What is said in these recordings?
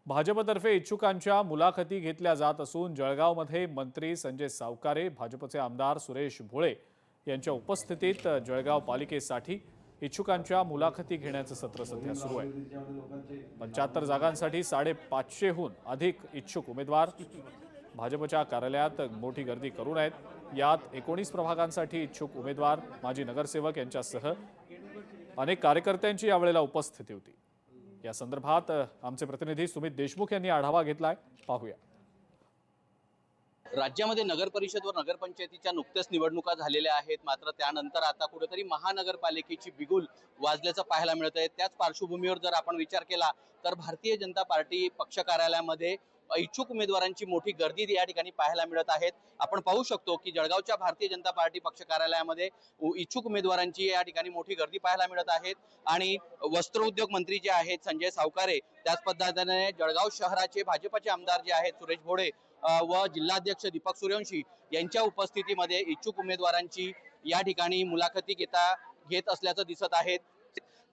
भाजपतर्फे इच्छुकांच्या मुलाखती घेतल्या जात असून जळगावमध्ये मंत्री संजय सावकारे, भाजपचे आमदार सुरेश भोळे यांच्या उपस्थितीत जळगाव पालिकेसाठी इच्छुकांच्या मुलाखती घेण्याचं सत्र सध्या सुरू आहे। 75 जागांसाठी 550हून अधिक इच्छुक उमेदवार भाजपच्या कार्यालयात मोठी गर्दी करून आहेत। यात 19 प्रभागांसाठी इच्छुक उमेदवार, माजी नगरसेवक यांच्यासह अनेक कार्यकर्त्यांची यावेळेला उपस्थिती होती। या संदर्भात आमचे प्रतिनिधी सुमित देशमुख यांनी आढावा घेतलाय, पाहूया। राज्यामध्ये नगर परिषद व नगरपंचायतीच्या नुकत्याच निवडणुका झालेल्या आहेत, मात्र त्यानंतर आता कुठेतरी महानगरपालिकेची बिगुल वाजल्याचं पाहायला मिळत आहे। त्याच पार्श्वभूमीवर जर आपण विचार केला तर भारतीय जनता पार्टी पक्ष कार्यालयामध्ये इच्छुक उमेदवारांची मोठी गर्दी या ठिकाणी पाहायला मिळत आहेत। आपण पाहू शकतो की जळगावच्या भारतीय जनता पार्टी पक्ष कार्यालयामध्ये इच्छुक उमेदवारांची या ठिकाणी मोठी गर्दी पाहायला मिळत आहेत आणि वस्त्रोद्योग मंत्री जे आहेत संजय सावकारे, त्याच पद्धतीने जळगाव शहराचे भाजपचे आमदार जे आहेत सुरेश भोळे व जिल्हाध्यक्ष दीपक सूर्यवंशी यांच्या उपस्थितीमध्ये इच्छुक उमेदवारांची या ठिकाणी मुलाखती घेत असल्याचं दिसत आहे।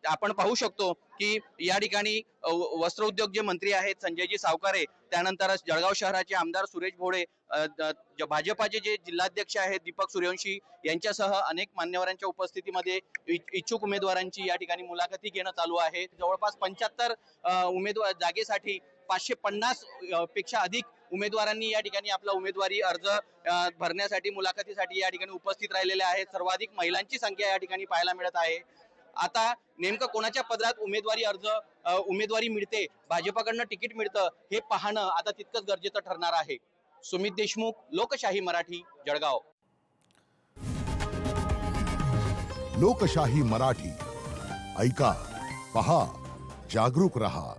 आपण पाहू शकतो की या ठिकाणी वस्त्रोद्योग जे मंत्री आहेत संजयजी सावकारे, त्यानंतर जळगाव शहराचे आमदार सुरेश भोळे, भाजपाचे जे जिल्हाध्यक्ष आहेत दीपक सूर्यवंशी यांच्यासह अनेक मान्यवरांच्या उपस्थितीमध्ये इच्छुक उमेदवारांची या ठिकाणी मुलाखती घेणं चालू आहे। जवळपास 75 उमेदवार जागेसाठी 550 पेक्षा अधिक उमेदवारांनी या ठिकाणी आपला उमेदवारी अर्ज भरण्यासाठी मुलाखतीसाठी या ठिकाणी उपस्थित राहिलेले आहेत। सर्वाधिक महिलांची संख्या या ठिकाणी पाहायला मिळत आहे। आता नेमकं कोणाच्या पदरात उमेदवारी मिळते, भाजपकडनं तिकीट मिळतं, हे पाहणं आता तितकंच गरजेचं ठरणार आहे। सुमित देशमुख, लोकशाही मराठी, जळगाव। लोकशाही मराठी, ऐका, पहा, जागरूक रहा।